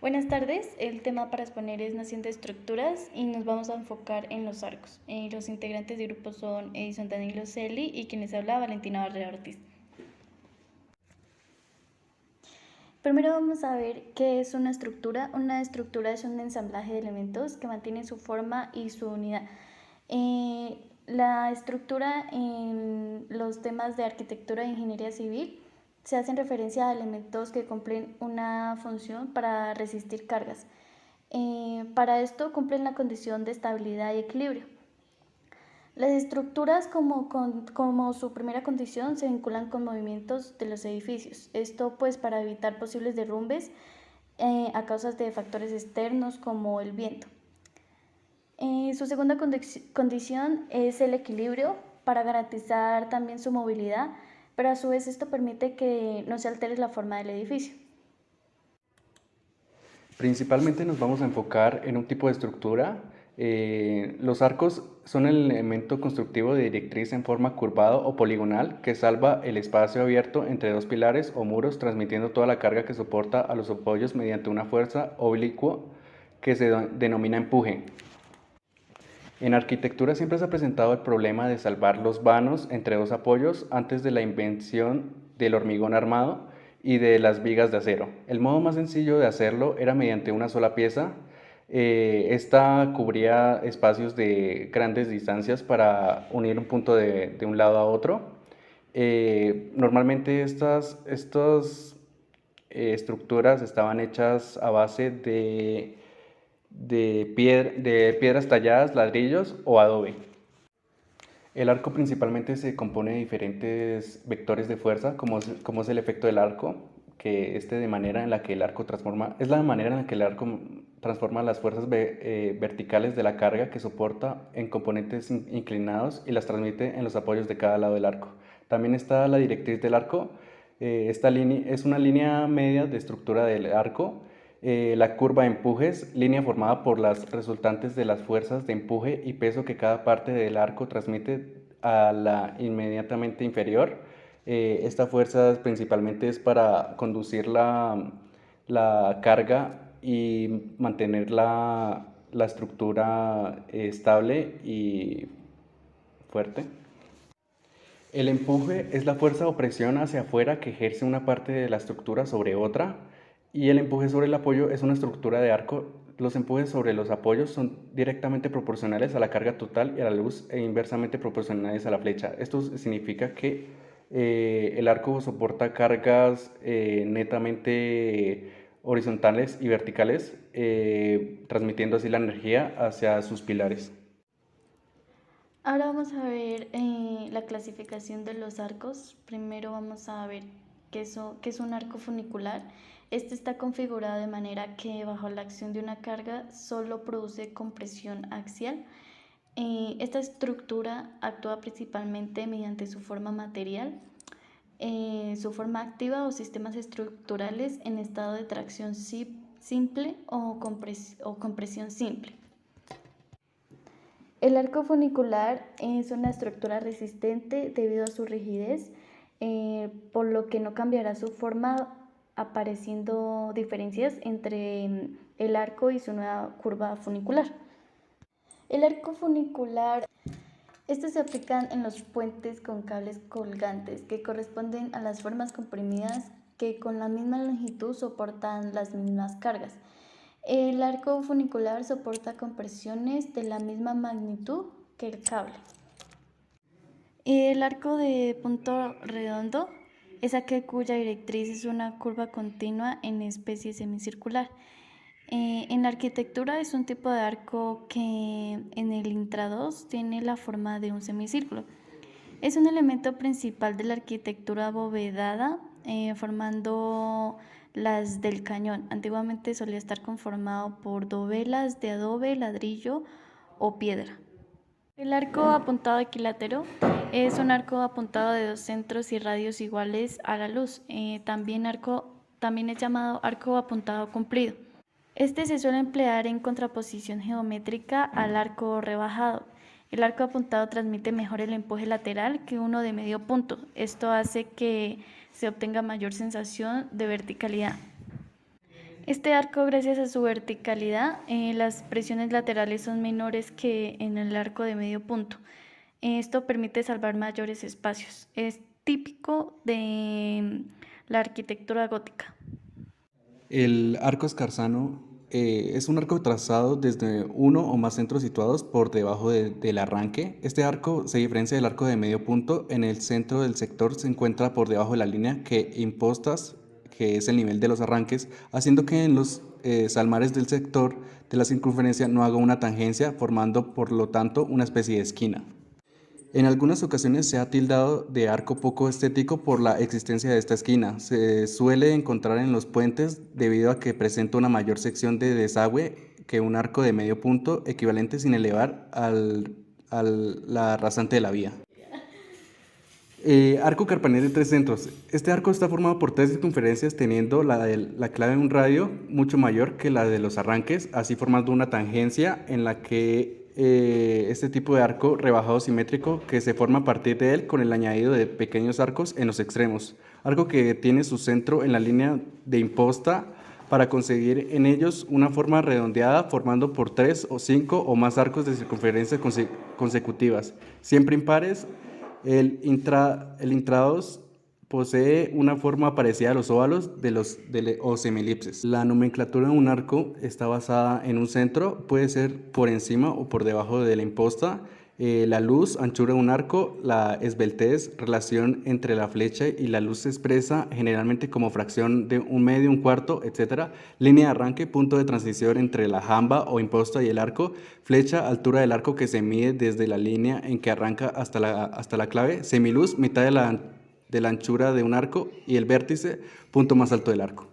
Buenas tardes, el tema para exponer es noción de estructuras y nos vamos a enfocar en los arcos. Los integrantes del grupo son Edison Danilo Celi y quienes habla Valentina Barrera Ortiz. Primero vamos a ver qué es una estructura. Una estructura es un ensamblaje de elementos que mantienen su forma y su unidad. La estructura en los temas de arquitectura e ingeniería civil se hacen referencia a elementos que cumplen una función para resistir cargas. Para esto cumplen la condición de estabilidad y equilibrio. Las estructuras como su primera condición se vinculan con movimientos de los edificios. Esto pues para evitar posibles derrumbes a causa de factores externos como el viento. Su segunda condición es el equilibrio para garantizar también su movilidad, pero a su vez esto permite que no se altere la forma del edificio. Principalmente nos vamos a enfocar en un tipo de estructura. Los arcos son el elemento constructivo de directriz en forma curvado o poligonal que salva el espacio abierto entre dos pilares o muros, transmitiendo toda la carga que soporta a los apoyos mediante una fuerza oblicua que se denomina empuje. En arquitectura siempre se ha presentado el problema de salvar los vanos entre dos apoyos antes de la invención del hormigón armado y de las vigas de acero. El modo más sencillo de hacerlo era mediante una sola pieza. Esta cubría espacios de grandes distancias para unir un punto de un lado a otro. Normalmente estas estructuras estaban hechas a base de piedras talladas, ladrillos o adobe. El arco principalmente se compone de diferentes vectores de fuerza, como es el efecto del arco, que de manera en la que el arco transforma, es la manera en la que el arco transforma las fuerzas verticales de la carga que soporta en componentes inclinados y las transmite en los apoyos de cada lado del arco. También está la directriz del arco. Esta línea es una línea media de estructura del arco. La curva de empujes, línea formada por las resultantes de las fuerzas de empuje y peso que cada parte del arco transmite a la inmediatamente inferior. Esta fuerza principalmente es para conducir la carga y mantener la estructura estable y fuerte. El empuje es la fuerza o presión hacia afuera que ejerce una parte de la estructura sobre otra, y el empuje sobre el apoyo es una estructura de arco. Los empujes sobre los apoyos son directamente proporcionales a la carga total y a la luz e inversamente proporcionales a la flecha. Esto significa que el arco soporta cargas netamente horizontales y verticales, transmitiendo así la energía hacia sus pilares. Ahora vamos a ver la clasificación de los arcos. Primero vamos a ver qué es un arco funicular. Este está configurado de manera que bajo la acción de una carga solo produce compresión axial. Esta estructura actúa principalmente mediante su forma material, su forma activa o sistemas estructurales en estado de tracción simple o compresión simple. El arco funicular es una estructura resistente debido a su rigidez, por lo que no cambiará su forma, apareciendo diferencias entre el arco y su nueva curva funicular. El arco funicular, estos se aplican en los puentes con cables colgantes que corresponden a las formas comprimidas que con la misma longitud soportan las mismas cargas. El arco funicular soporta compresiones de la misma magnitud que el cable. El arco de punto redondo es aquel cuya directriz es una curva continua en especie semicircular. En la arquitectura es un tipo de arco que en el intrados tiene la forma de un semicírculo. Es un elemento principal de la arquitectura abovedada, formando las del cañón. Antiguamente solía estar conformado por dovelas de adobe, ladrillo o piedra. El arco apuntado equilátero es un arco apuntado de dos centros y radios iguales a la luz. También es llamado arco apuntado cumplido. Este se suele emplear en contraposición geométrica al arco rebajado. El arco apuntado transmite mejor el empuje lateral que uno de medio punto. Esto hace que se obtenga mayor sensación de verticalidad. Este arco, gracias a su verticalidad, las presiones laterales son menores que en el arco de medio punto. Esto permite salvar mayores espacios. Es típico de la arquitectura gótica. El arco escarzano es un arco trazado desde uno o más centros situados por debajo del arranque. Este arco se diferencia del arco de medio punto. En el centro del sector se encuentra por debajo de la línea que impostas, que es el nivel de los arranques, haciendo que en los salmares del sector de la circunferencia no haga una tangencia, formando por lo tanto una especie de esquina. En algunas ocasiones se ha tildado de arco poco estético por la existencia de esta esquina. Se suele encontrar en los puentes debido a que presenta una mayor sección de desagüe que un arco de medio punto equivalente sin elevar la rasante de la vía. Arco carpanel de tres centros. Este arco está formado por tres circunferencias teniendo la clave de un radio mucho mayor que la de los arranques, así formando una tangencia en la que este tipo de arco rebajado simétrico que se forma a partir de él con el añadido de pequeños arcos en los extremos. Arco que tiene su centro en la línea de imposta para conseguir en ellos una forma redondeada formando por 3 o 5 o más arcos de circunferencia consecutivas, siempre impares. El intrados posee una forma parecida a los óvalos o semilipses. La nomenclatura de un arco está basada en un centro, puede ser por encima o por debajo de la imposta. La luz, anchura de un arco, la esbeltez, relación entre la flecha y la luz se expresa generalmente como fracción de un medio, un cuarto, etc. Línea de arranque, punto de transición entre la jamba o imposta y el arco. Flecha, altura del arco que se mide desde la línea en que arranca hasta la clave. Semiluz, mitad de la anchura de un arco. Y el vértice, punto más alto del arco.